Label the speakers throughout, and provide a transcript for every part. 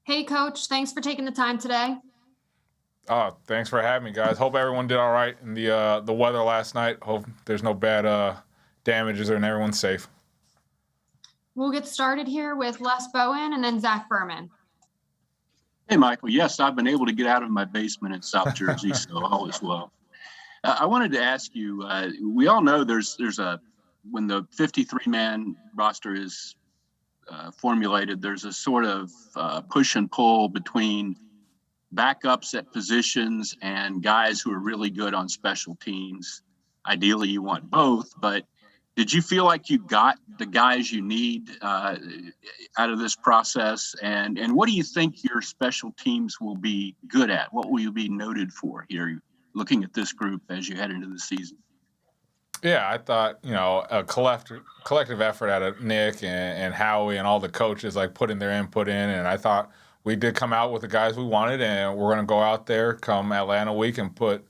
Speaker 1: Hey, Coach. Thanks for taking the time today.
Speaker 2: Oh, thanks for having me, guys. Hope everyone did all right in the weather last night. Hope there's no bad damages and everyone's safe.
Speaker 1: We'll get started here with Les Bowen and then Zach Berman.
Speaker 3: Hey, Michael. Yes, I've been able to get out of my basement in South Jersey, so all is well. I wanted to ask you. We all know there's a when the 53-man roster is formulated, there's a sort of push and pull between backups at positions and guys who are really good on special teams. Ideally, you want both, but did you feel like you got the guys you need out of this process? And what do you think your special teams will be good at? What will you be noted for here, looking at this group as you head into the season?
Speaker 2: Yeah, I thought a collective effort out of Nick and Howie and all the coaches like putting their input in, and I thought we did come out with the guys we wanted, and we're going to go out there come Atlanta week and put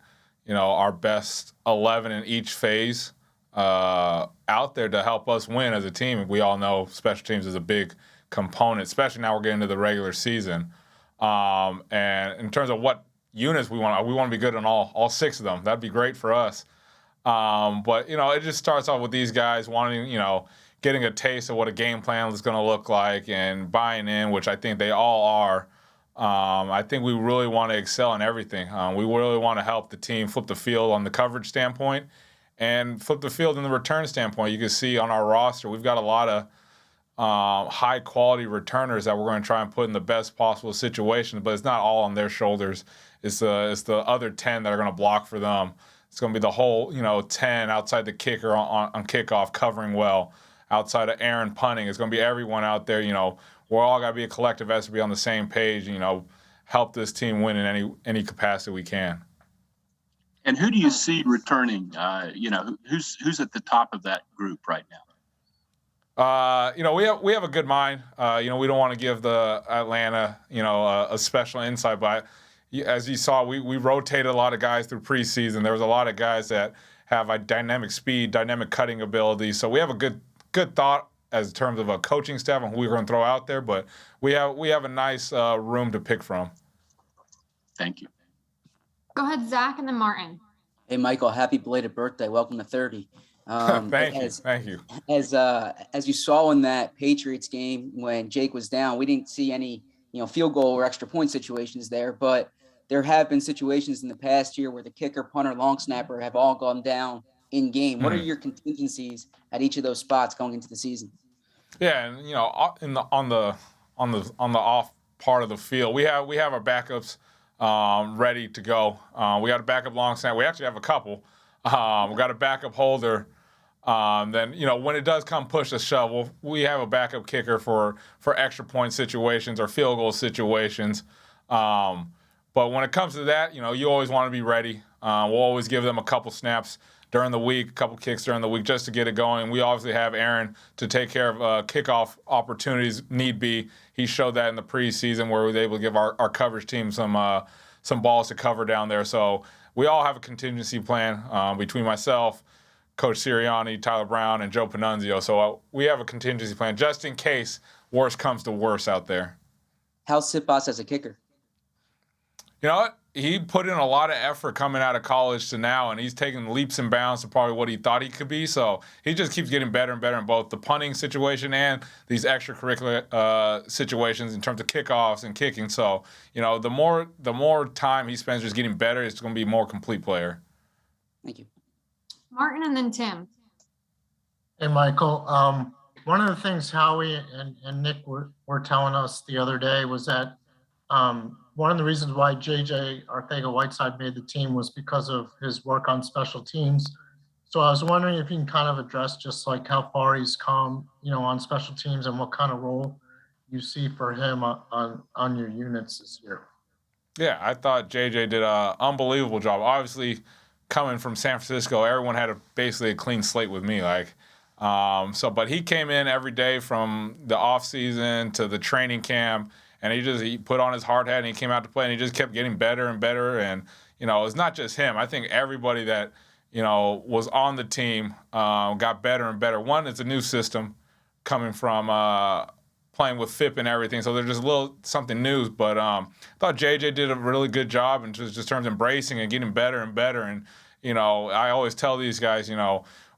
Speaker 2: our best 11 in each phase out there to help us win as a team. We all know special teams is a big component, especially now we're getting to the regular season. And in terms of what units we want to be good on all six of them. That'd be great for us. But it just starts off with these guys wanting, getting a taste of what a game plan is going to look like and buying in, which I think they all are. I think we really want to excel in everything. We really want to help the team flip the field on the coverage standpoint and flip the field in the return standpoint. You can see on our roster, we've got a lot of high-quality returners that we're going to try and put in the best possible situations, but it's not all on their shoulders. It's the other 10 that are going to block for them. It's going to be the whole, 10 outside the kicker on kickoff covering well. Outside of Aaron punting, it's going to be everyone out there. We're all got to be a collective effort to be on the same page. Help this team win in any capacity we can.
Speaker 3: And who do you see returning? Who's at the top of that group right now?
Speaker 2: We have a good mind. We don't want to give the Atlanta, a special insight, but as you saw, we rotated a lot of guys through preseason. There was a lot of guys that have a dynamic speed, dynamic cutting ability. So we have a good thought as in terms of a coaching staff and who we're going to throw out there. But we have a nice room to pick from.
Speaker 3: Thank you.
Speaker 1: Go ahead, Zach, and then Martin.
Speaker 4: Hey, Michael, happy belated birthday. Welcome to 30.
Speaker 2: Thank you.
Speaker 4: As you saw in that Patriots game when Jake was down, we didn't see any field goal or extra point situations there, but there have been situations in the past year where the kicker, punter, long snapper have all gone down in game. What are your contingencies at each of those spots going into the season?
Speaker 2: Yeah, and on the off part of the field, we have our backups ready to go. We got a backup long snapper. We actually have a couple. We got a backup holder. Then when it does come push to shove, we have a backup kicker for extra point situations or field goal situations. But when it comes to that, you always want to be ready. We'll always give them a couple snaps during the week, a couple kicks during the week just to get it going. We obviously have Aaron to take care of kickoff opportunities need be. He showed that in the preseason where we were able to give our coverage team some balls to cover down there. So we all have a contingency plan between myself, Coach Sirianni, Tyler Brown, and Joe Panunzio. So we have a contingency plan just in case worse comes to worse out there.
Speaker 4: How's Sipos as a kicker?
Speaker 2: You know what? He put in a lot of effort coming out of college to now, and he's taking leaps and bounds to probably what he thought he could be. So he just keeps getting better and better in both the punting situation and these extracurricular situations in terms of kickoffs and kicking. So, the more time he spends just getting better, it's going to be a more complete player.
Speaker 4: Thank you.
Speaker 1: Martin and then Tim.
Speaker 5: Hey, Michael. One of the things Howie and Nick were telling us the other day was that one of the reasons why JJ Arcega-Whiteside made the team was because of his work on special teams. So I was wondering if you can kind of address just like how far he's come, on special teams and what kind of role you see for him on your units this year.
Speaker 2: Yeah, I thought JJ did an unbelievable job. Obviously, coming from San Francisco, everyone had basically a clean slate with me. But he came in every day from the off season to the training camp, and he put on his hard hat and he came out to play, and he just kept getting better and better. And it's not just him. I think everybody that was on the team got better and better. One, it's a new system coming from playing with FIP and everything, so they're just a little something new. But I thought JJ did a really good job in just terms of embracing and getting better and better. And I always tell these guys,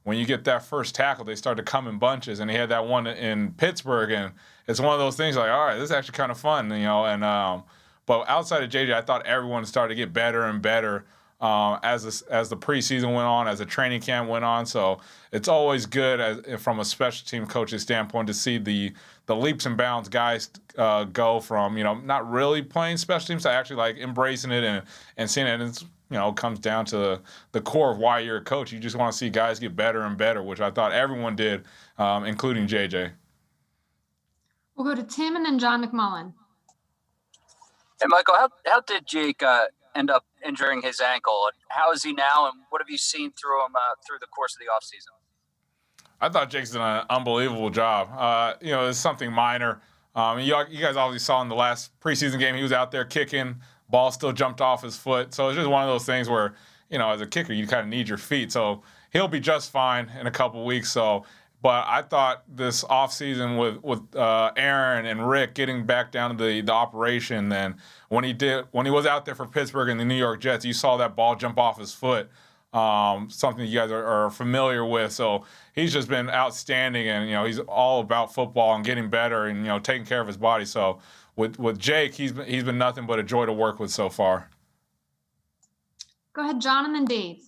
Speaker 2: when you get that first tackle, they start to come in bunches. And he had that one in Pittsburgh, and it's one of those things like, all right, this is actually kind of fun, but outside of JJ, I thought everyone started to get better and better as the preseason went on, as the training camp went on. So it's always good from a special team coach's standpoint to see the leaps and bounds guys go from not really playing special teams to actually like embracing it and seeing it. And it's, comes down to the core of why you're a coach. You just want to see guys get better and better, which I thought everyone did, including JJ.
Speaker 1: We'll go to Tim and then John McMullen.
Speaker 6: Hey, Michael, how did Jake end up injuring his ankle? How is he now, and what have you seen through him through the course of the offseason?
Speaker 2: I thought Jake's done an unbelievable job. It's something minor. You guys obviously saw in the last preseason game, he was out there kicking, ball still jumped off his foot. So it's just one of those things where, as a kicker, you kind of need your feet. So he'll be just fine in a couple weeks. But I thought this offseason with Aaron and Rick getting back down to the operation, then when he was out there for Pittsburgh and the New York Jets, you saw that ball jump off his foot, something you guys are familiar with. So he's just been outstanding, and he's all about football and getting better and taking care of his body. So with Jake, he's been nothing but a joy to work with so far.
Speaker 1: Go ahead, John, and then Dave.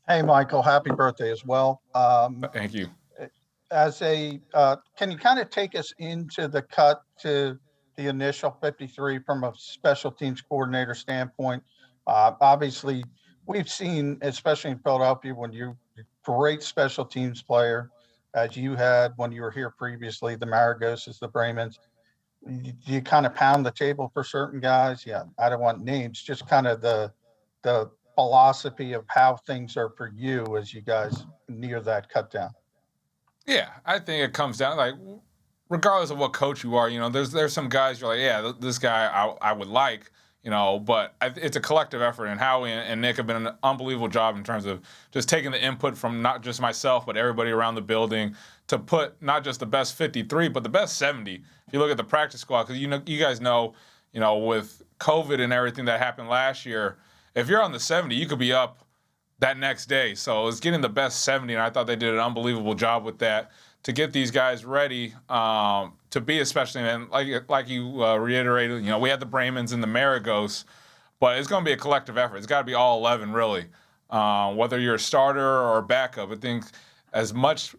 Speaker 7: Hey, Michael, happy birthday as well.
Speaker 2: Thank you.
Speaker 7: Can you kind of take us into the cut to the initial 53 from a special teams coordinator standpoint? Obviously, we've seen, especially in Philadelphia, when you're a great special teams player, as you had when you were here previously, the Maragoses, the Bremans, you kind of pound the table for certain guys. Yeah, I don't want names, just kind of the philosophy of how things are for you as you guys near that cut down.
Speaker 2: Yeah, I think it comes down, like, regardless of what coach you are, there's some guys you're like, yeah, this guy I would like, but it's a collective effort, and Howie and Nick have been an unbelievable job in terms of just taking the input from not just myself, but everybody around the building to put not just the best 53, but the best 70. If you look at the practice squad, because you guys know, with COVID and everything that happened last year, if you're on the 70, you could be up that next day. So it's getting the best 70, and I thought they did an unbelievable job with that to get these guys ready to be a special team. And like you reiterated, we had the Bremans and the Maragos, but it's going to be a collective effort. It's got to be all 11, really, whether you're a starter or a backup. I think as much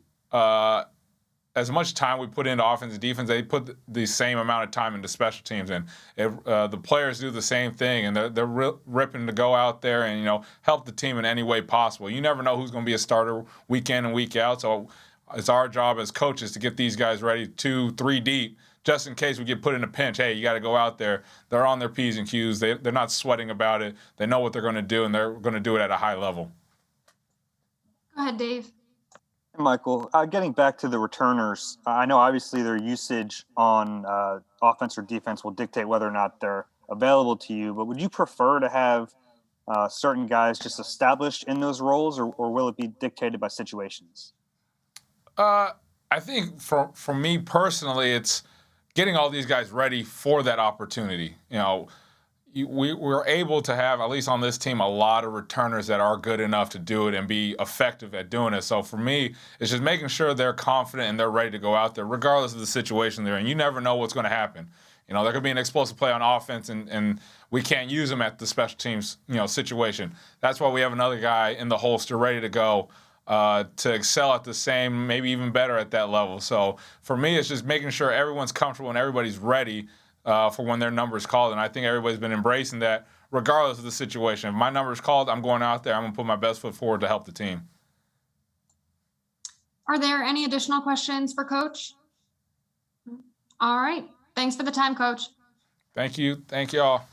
Speaker 2: time we put into offense and defense, they put the same amount of time into special teams, and the players do the same thing, and they're ripping to go out there and help the team in any way possible. You never know who's going to be a starter week in and week out, so it's our job as coaches to get these guys ready 2-3 deep, just in case we get put in a pinch. Hey, you got to go out there. They're on their P's and Q's. They're not sweating about it. They know what they're going to do, and they're going to do it at a high level.
Speaker 1: Go ahead, Dave.
Speaker 8: Michael, getting back to the returners, I know obviously their usage on offense or defense will dictate whether or not they're available to you, but would you prefer to have certain guys just established in those roles, or will it be dictated by situations?
Speaker 2: I think for me personally, it's getting all these guys ready for that opportunity. We're able to have, at least on this team, a lot of returners that are good enough to do it and be effective at doing it. So for me, it's just making sure they're confident and they're ready to go out there, regardless of the situation they're in. You never know what's going to happen. There could be an explosive play on offense, and we can't use them at the special teams, situation. That's why we have another guy in the holster ready to go to excel at the same, maybe even better at that level. So for me, it's just making sure everyone's comfortable and everybody's ready for when their number is called. And I think everybody's been embracing that regardless of the situation. If my number is called, I'm going out there. I'm going to put my best foot forward to help the team.
Speaker 1: Are there any additional questions for Coach? All right. Thanks for the time, Coach.
Speaker 2: Thank you. Thank you all.